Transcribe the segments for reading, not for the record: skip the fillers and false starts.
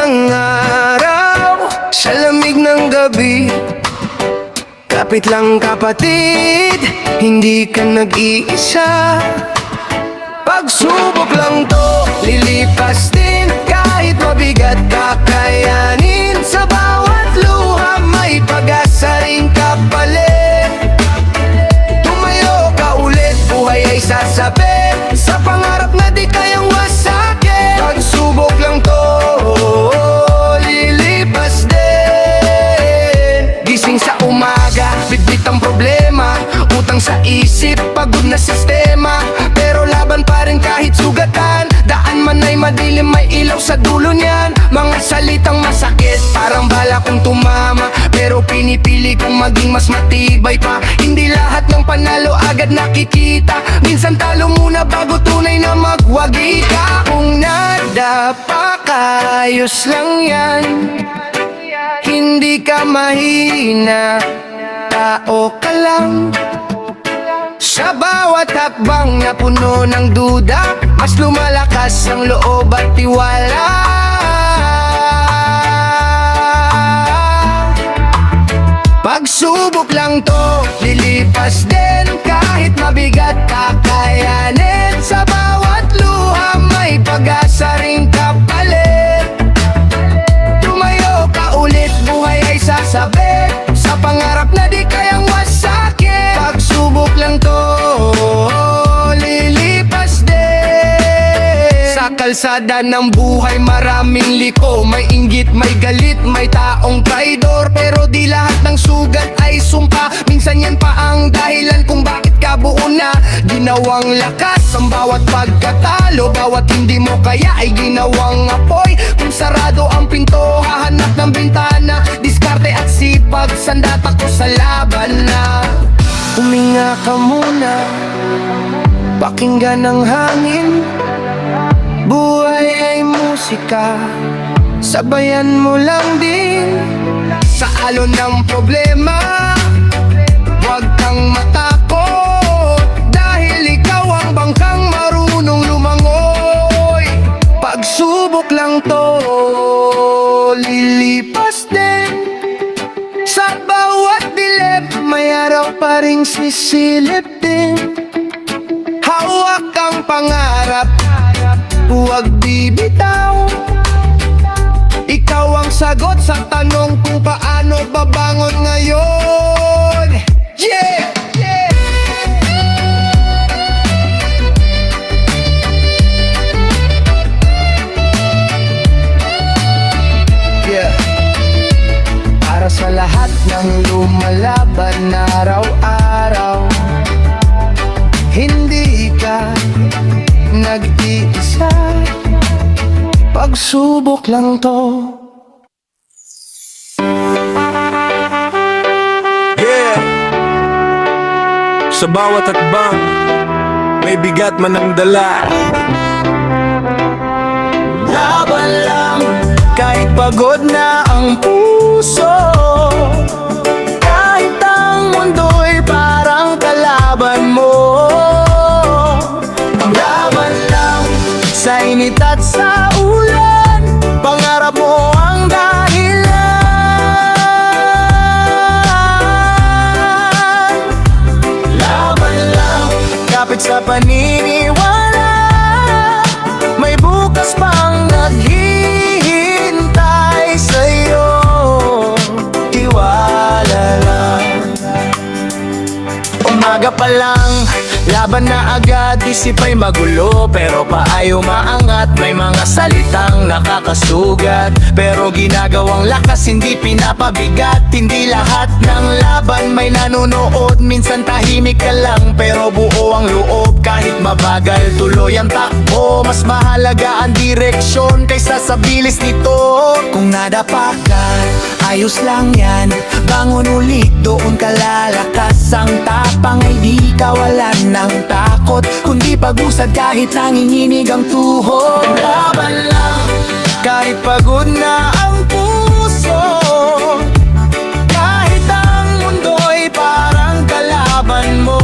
ng araw, sa lamig ng gabi. Kapit lang kapatid, hindi ka nag-iisa. Pagsubok lang to, lilipas din. Kahit mabigat kakayanin, sa bawat luha may pag-asa ring kapalit. Tumayo ka ulit, buhay ay sasabi, sa pangarap na di kayang wasakin. Pagsubok lang to, lilipas din. Gising sa umaga, bitbit ang problema, utang sa isip, pagod na sistema. Pero laban pa rin kahit sugatan, daan man ay madilim, may ilaw sa dulo niyan. Mga salitang masakit, parang bala kong tumama, pero pinipili kong maging mas matibay pa. Hindi lahat ng panalo agad nakikita, minsan talo muna bago tunay na magwagi ka. Kung nadapa ka, ayos lang yan, hindi ka mahina, tao ka lang. Sa bawat hakbang na puno ng duda, mas lumalakas ang loob at tiwala. Pagsubok lang to, lilipas din. Kahit mabigat kakayanin, sa bawat luha may pag-asa ring kapalit. Tumayo ka ulit, buhay ay sasabi, sa pangarap na di kayang wasakin. Pagsubok lang to, lilipas din. Sa kalsada ng buhay maraming liko, may inggit, may galit, may taong traidor. Pero di lahat ng sugat ay sumpa, minsan yan pa ang dahilan kung bakit ka buo na. Ginawang lakas ang bawat pagkatalo, bawat hindi mo kaya ay ginawang apoy. Kung sarado ang pinto, hahanap ng bintana, diskarte at sipag, sandata ko sa laban na. Huminga ka muna, pakinggan ang hangin. Buhay ay musika, sabayan mo lang din. Sa alon ng problema, huwag kang matakot, dahil ikaw ang bangkang marunong lumangoy. Pagsubok lang to, lilipas din. Sa bawat dilim, may araw pa ring sisilip din. Hawak ang pangarap, huwag bibitaw. Ikaw ang sagot sa tanong kung paano babangon ngayon. Yeah! Yeah! Yeah! Para sa lahat ng lumalaban araw-araw, hindi ka nag-iisa. Pagsubok lang to. Yeah! Sa bawat hakbang, may bigat man ang dala. Laban lang, kahit pagod na ang puso, kahit ang mundo'y parang kalaban mo. Laban lang, sa init at sa ulan, pangarap mo ang dahilan. Laban lang, kapit sa paniniwala, may bukas pang naghihintay sa'yo. Tiwala lang. Umaga pa lang, laban na agad, isip ay magulo, pero paay umaangat. May mga salitang nakakasugat, pero ginagawang lakas, hindi pinapabigat. Hindi lahat ng laban may nanonood, minsan tahimik ka lang, pero buo ang loob. Kahit mabagal tuloy ang takbo, mas mahalaga ang direksyon kaysa sa bilis nito. Kung nadapa ka, ayos lang yan, bangon ulit, doon ka lalakas. Ang tapang ay di kawalan ng takot, kundi pag-usad kahit nanginginig ang tuhod. Laban lang, kahit pagod na ang puso, kahit ang mundo'y parang kalaban mo.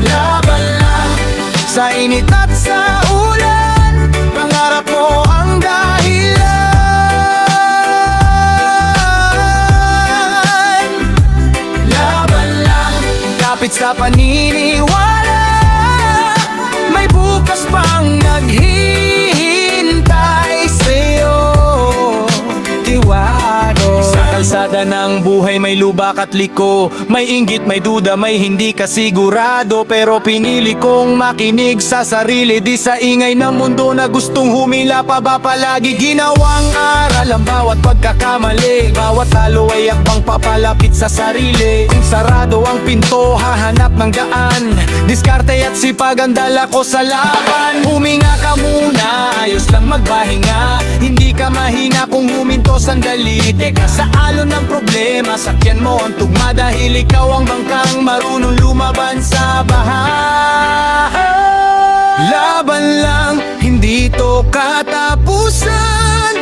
Laban lang, sa init at sa ulan, pangarap mo ang dahilan. Kapit sa paniniwala, may bukas pang naghihintay sa'yo. Tiwado. Sa kalsada ng buhay may lubak at liko, may inggit, may duda, may hindi ka sigurado. Pero pinili kong makinig sa sarili, di sa ingay ng mundo na gustong humila pa ba palagi. Ginawang aral ang bawat pagkakamali, bawat talo ay akbang papalapit sa sarili. Kung sarado ang pinto, hahanap ng daan, diskarte at sipag ang dala ko sa laban. Huminga ka muna, ayos lang magpahinga, hindi ka mahina kung huminto sandali. Teka sa alon ng problema, sakyan mo ang tugma dahil ikaw ang bangkang marunong lumaban sa baha. Laban lang, hindi to katapusan.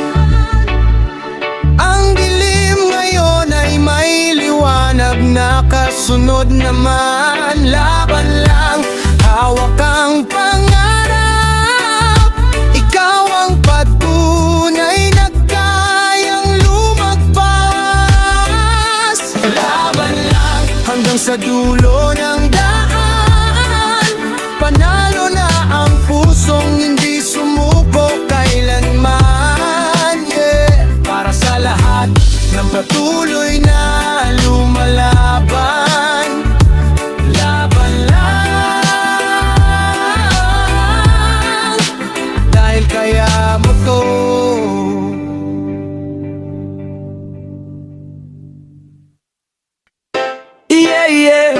Ang dilim ngayon ay may liwanag na kasunod naman. Laban lang, hawak ang pangarap, ikaw ang patunay na kayang lumagpas. Laban lang, hanggang sa dulo ng daan, panalo na ang pusong hindi sumuko kailanman. Yeah. Para sa lahat ng patuloy na lumalaban, laban lang, dahil kaya mo to. Yeah, yeah.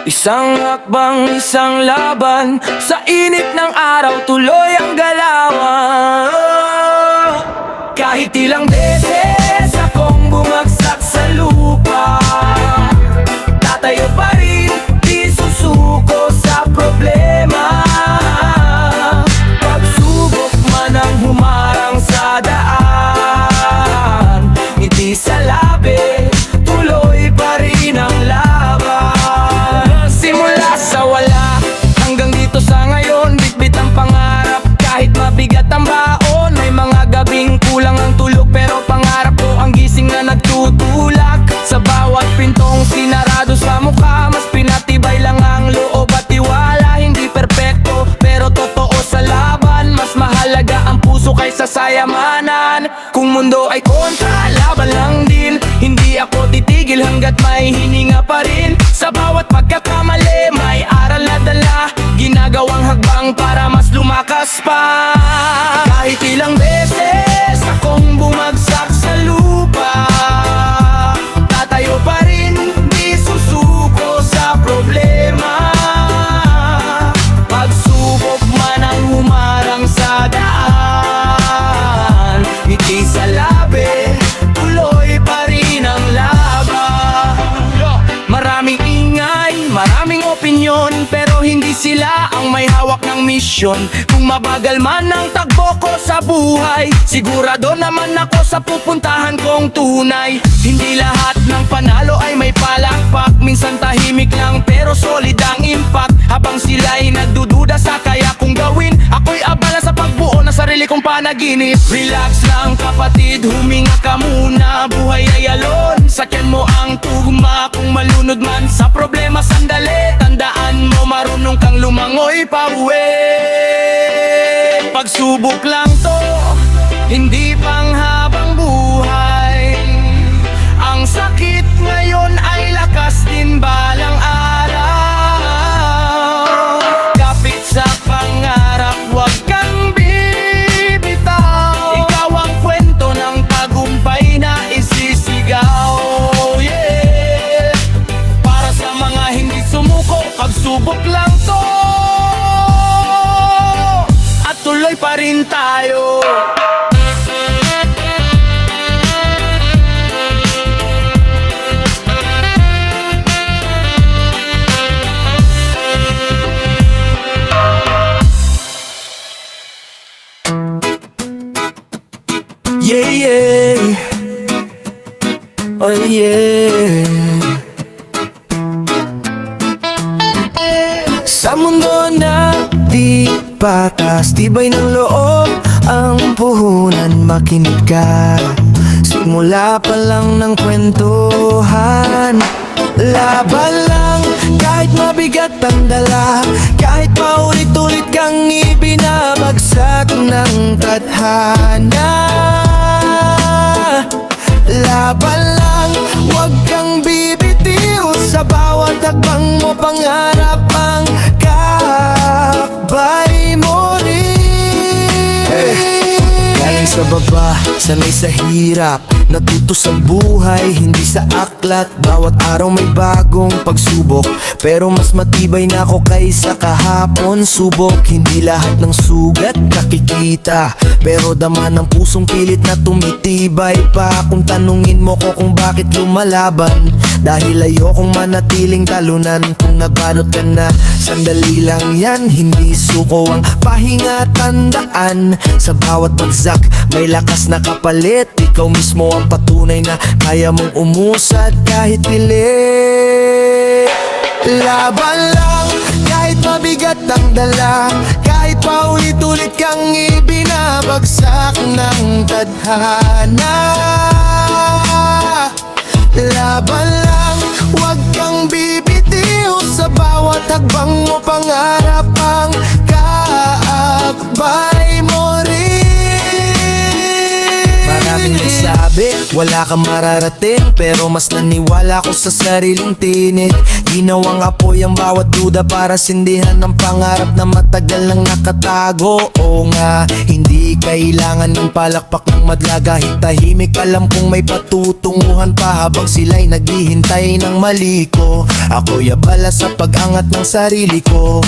Isang hakbang, isang laban, sa init ng araw tuloy ang galawan. Kahit ilang beses akong bumagsak sa lupa, tatayo pa rin, di susuko sa problema. Pagsubok man ang humarang sa daan, ngiti sa labi, tuloy pa rin ang laban. Simula sa wala hanggang dito sa ngayon, bitbit ang pangarap. Kahit mabigat ang baon, may mga gabing kulang ang tulog, pero pangarap ko ang gising na nagtutulak. Sa bawat pintong sinarado sa mukha, mas pinatibay lang ang loob at tiwala. Hindi perpekto, pero totoo sa laban. Mas mahalaga ang puso kaysa sayamanan. Kung mundo ay kontra, laban lang din. Hindi ako titigil hanggat may hininga pa rin. Sa bawat pagkakamali, may aral na dala, ginagawang hagbang para mas lumakas pa. Kahit ilang beses akong bumagsak sa lupa, tatayo pa rin, di susuko sa problema. Pagsubok man ang humarang sa daan, ngiti sa labi, tuloy pa rin ang laban. Maraming ingay, maraming opinyon, pero hindi sila ang may hawak ng misyon. Kung mabagal man ang tagbo ko sa buhay, sigurado naman ako sa pupuntahan kong tunay. Hindi lahat ng panalo ay may palakpak, minsan tahimik lang pero solid ang impact. Habang sila'y nagdududa sa kaya kong gawin, ako'y abala sa pagbuo ng sarili kong panaginip. Relax lang kapatid, huminga ka muna, buhay ay alon, sakyan mo ang tugma. Kung malunod man sa problema sandali, tandaan mo marunong kang lumangoy pa uwi. Pagsubok lang to, hindi pang habang buhay. Ang sakit ngayon ay lakas din balang araw. Kapit sa pangarap, huwag kang bibitaw. Ikaw ang kwento ng tagumpay na isisigaw. Yeah. Para sa mga hindi sumuko, pagsubok lang to, at tuloy pa rin tayo. Yeah, yeah. Oh, yeah. Sa mundo na di patas, tibay ng loob ang puhunan. Makinig ka, simula pa lang ng kwentuhan. Laban lang, kahit mabigat ang dala, kahit paulit-ulit kang ibinabagsak ng tadhana. Laban lang, huwag kang bibitiw sa bawat hakbang mo, pangarap ang kakbay mo rin. Galing sa baba, sanay sa hirap, natuto sa buhay, hindi sa aklat. Bawat araw may bagong pagsubok, pero mas matibay na ako kaysa kahapon. Subok, hindi lahat ng sugat nakikita, pero dama ng pusong pilit na tumitibay pa. Kung tanungin mo ko kung bakit lumalaban, dahil ayokong manatiling talunan. Kung nabalot ka na, sandali lang yan, hindi suko ang pahinga. Tandaan, sa bawat bagsak may lakas na kapalit. Ikaw mismo ang patunay na kaya mong umusad kahit pilit. Laban lang, kahit mabigat ang dala, kahit paulit-ulit kang ibinabagsak ng tadhana. Laban lang, huwag kang bibitiw sa bawat hakbang mo, pangarap ang kaakbay mo rin. Maraming nagsabi, wala kang mararating, pero mas naniwala ko sa sariling tinig. Ginawang apoy ang bawat duda para sindihan ng pangarap na matagal nang nakatago. Oo nga, hindi kailangan ng palakpak ng madla, kahit tahimik alam kong may patutunguhan pa habang sila'y naghihintay ng mali ko. Ako'y abala sa pag-angat ng sarili ko.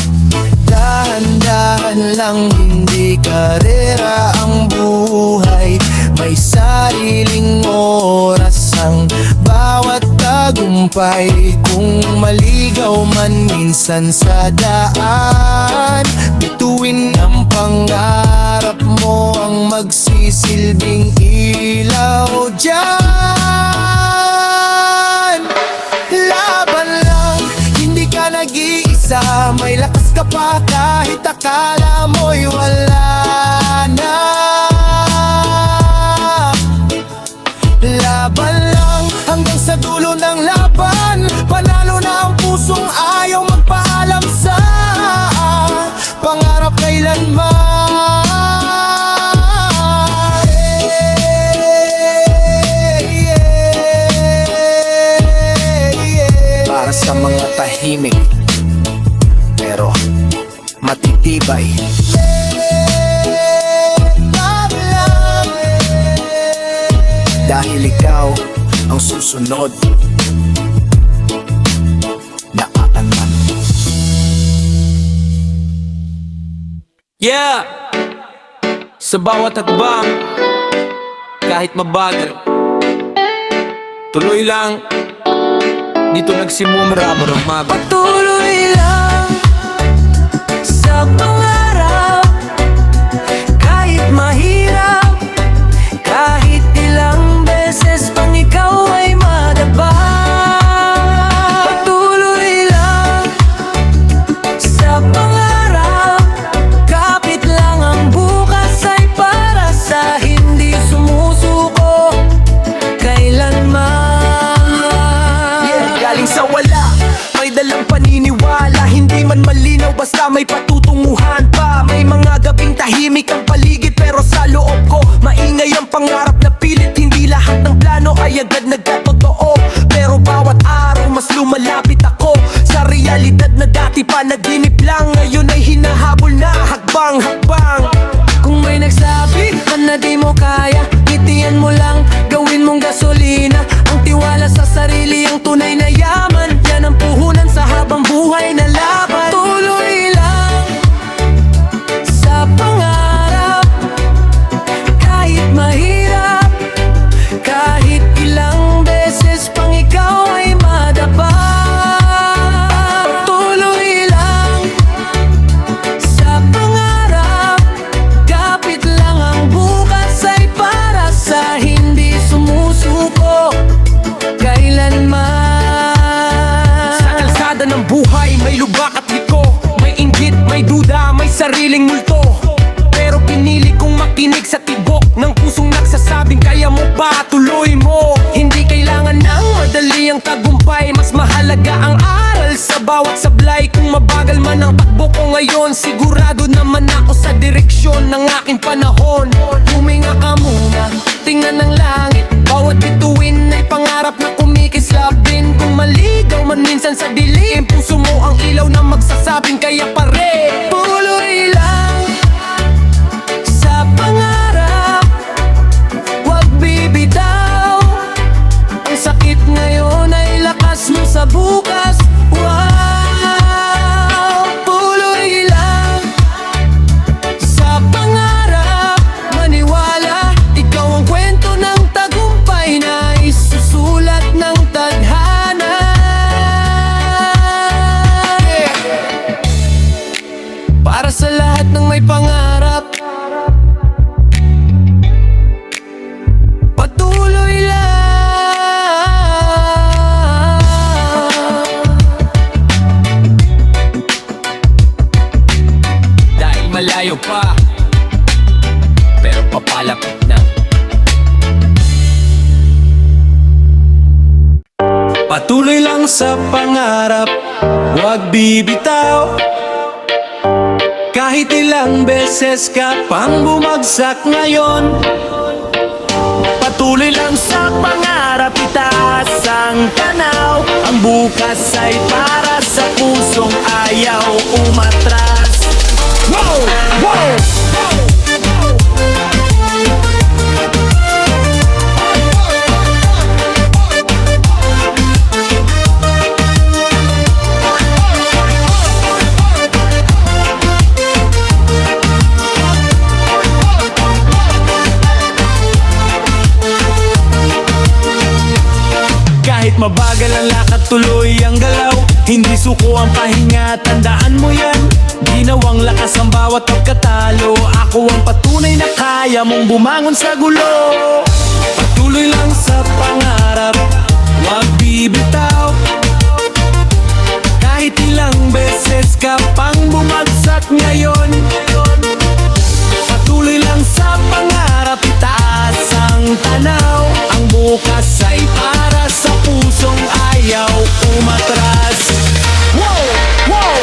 Dahan-dahan lang, hindi karera ang buhay, may sariling oras ang bawat tagumpay. Kung maligaw man minsan sa daan, bituin ang pangarap mo, ang magsisilbing ilaw dyan. Laban lang, hindi ka nag-iisa, may lakas ka pa kahit akala mo'y wala na. Laban lang, hanggang sa dulo ng laban, panalo na ang pusong ayaw magpaalam sa pangarap kailanman. Para sa mga tahimik pero matitibay, dahil ikaw ang susunod na aanman. Yeah! Sa bawat hakbang, kahit mabagal, tuloy lang, dito nagsimula ang patuloy lang sa pangarap, kahit mahirap, kahit ilang beses pang ikaw ay madaba. Patuloy lang sa pangarap, kapit lang ang bukas ay para sa hindi sumusuko kailanman. Yeah, galing sa wala, may dalang paniniwala, hindi man malinaw basta may patutunguhan pa. May mga gabing tahimik ang paligid, pero sa loob ko maingay ang pangarap na pilit. Hindi lahat ng plano ay agad nagkatotoo, pero bawat araw mas lumalapit ako sa realidad na dati pa naginip lang, ngayon ay hinahabol na hakbang-hakbang. Kung may nagsabi na di mo kaya, itiyan mo lang, gawin mong gasolina. Ang tiwala sa sarili ang tunay na yaman, yan ang puhunan sa habang buhay na laban. Tuloy lang sa pangarap, kahit mahirap, kahit ilang beses pang ikaw ay madapa. Tuloy lang sa pangarap, kapit lang ang bukas ay para sa hindi sumusuko kailanman. Sa kalsada ng buhay may lubak at liko, may inggit, may duda, may sariling multo, pero pinili kong makinig sa tibok ng pusong nagsasabing kaya mo pa, tuloy mo. Hindi kailangan ng madali ang tagumpay, mas mahal sigurado naman ako sa direksyon ng aking panahon. Huminga ka muna, tingnan ng langit. Bawat bituin ay pangarap na kumikislap din. Kung maligaw man minsan sa dilim, puso mo ang ilaw na magsasabing kaya pare. Tuloy lang sa pangarap, huwag bibitaw. Ang sakit ngayon ay lakas mo sa bukas. Wow, tuloy lang sa pangarap, maniwala. Ikaw ang kwento ng tagumpay na isusulat ng tadhana. Para sa lahat ng may pangarap, patuloy lang. Dahil malayo pa, pero papalapit na. Patuloy lang sa pangarap, huwag bibitaw. Kahit ilang beses ka pang bumagsak ngayon, patuloy lang sa pangarap, itaas ang tanaw. Ang bukas ay para sa pusong ayaw umatras. Wow! Wow! Kahit mabagal ang lakad, tuloy ang galaw. Hindi suko ang pahinga, tandaan mo yan. Ginawang lakas ang bawat pagkatalo. Ako ang patunay na kaya mong bumangon sa gulo. Patuloy lang sa pangarap, huwag bibitaw. Kahit ilang beses ka pang bumagsak ngayon, patuloy lang sa pangarap, itaas ang tanaw. Ang bukas ay para sa pusong ayaw umatras. Wow! Wow!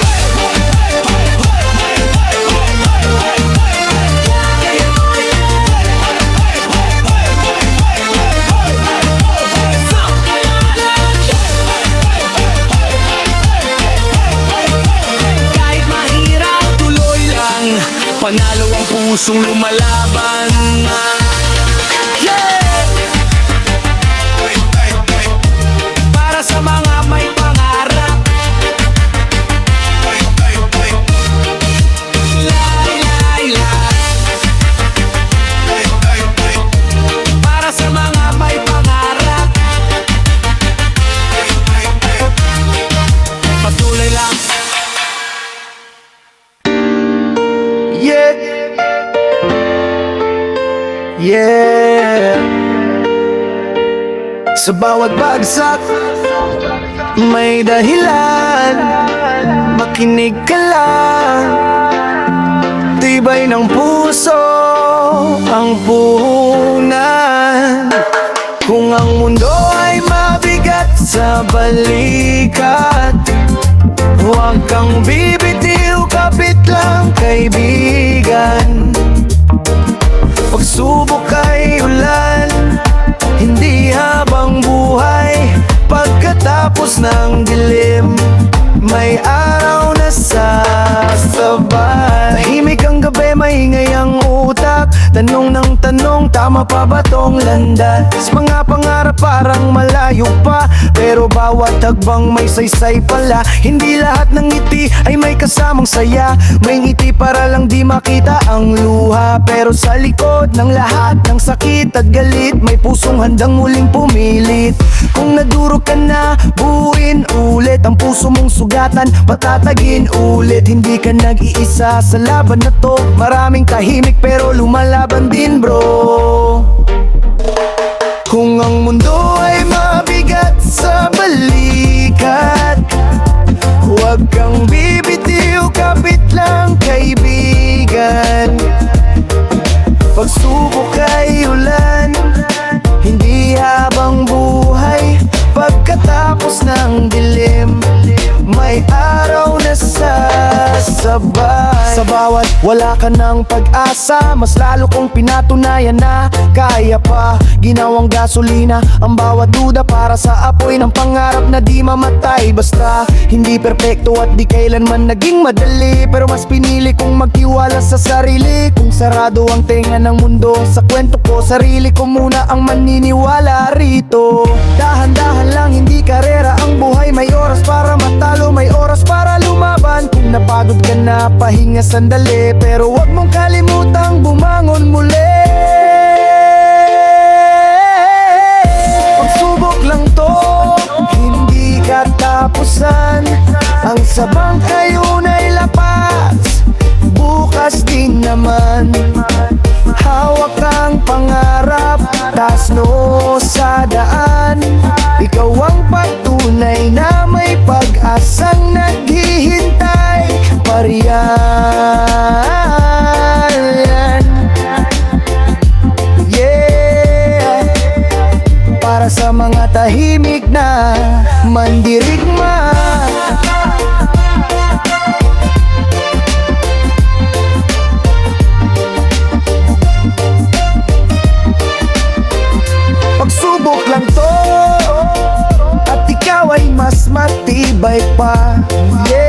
Kahit mahirap, tuloy lang. Panalo ang pusong lumalaban. Para sa mga may pangarap, lay, lay, lay. Para sa mga may pangarap, patuloy lang. Yeah. Yeah. Sa bawat bagsak, may dahilan. Makinig ka lang. Tibay ng puso ang puhunan. Kung ang mundo ay mabigat sa balikat, huwag kang bibitiw, kapit lang kaibigan. Pagsubok ay ulan, hindi habang buhay. Pagkatapos ng dilim, may araw na sasabay. Tahimik ang gabi, maingay ang utak. Tanong ng tanong, tama pa ba tong landas? Mga pangarap parang malayo pa, pero bawat hagbang may saysay pala. Hindi lahat ng ngiti ay may kasamang saya. May ngiti para lang di makita ang luha, pero sa likod ng lahat ng sakit at galit, may pusong handang muling pumilit. Kung nadurog ka na, buuin ulit ang puso mong sugatan, patatagin ulit. Hindi ka nag-iisa sa laban na to. Maraming tahimik pero lumalaban din, bro. Kung ang mundo ay mabigat sa balikat, huwag kang bibitiw, kapit lang kaibigan. Pagsubok ay ulan, hindi habang buhay. Pagkatapos ng dilim, may araw na sasabay. wala ka ng pag-asa. Mas lalo kong pinatunayan na kaya pa. Ginawang gasolina ang bawat duda para sa apoy ng pangarap na di mamatay. Basta hindi perpekto at di kailanman naging madali, pero mas pinili kong magtiwala sa sarili. Kung sarado ang tenga ng mundo sa kwento ko, sarili ko muna ang maniniwala rito. Dahan-dahan lang, hindi karera ang buhay. May oras para matalo, may oras para lumaban. Kung napagod ka na, pahinga sandali, pero wag mong kalimutang bumangon muli. Pagsubok lang to, hindi katapusan. Ang sabang kayo na'y lapas, bukas din naman. Hawak ang pangarap, taas noo sa daan. Ikaw ang patunay na may pag-asang naghihintay pariyan. Yeah, para sa mga tahimik na mandirigma. Pagsubok lang to, at ikaw ay mas matibay pa. Yeah.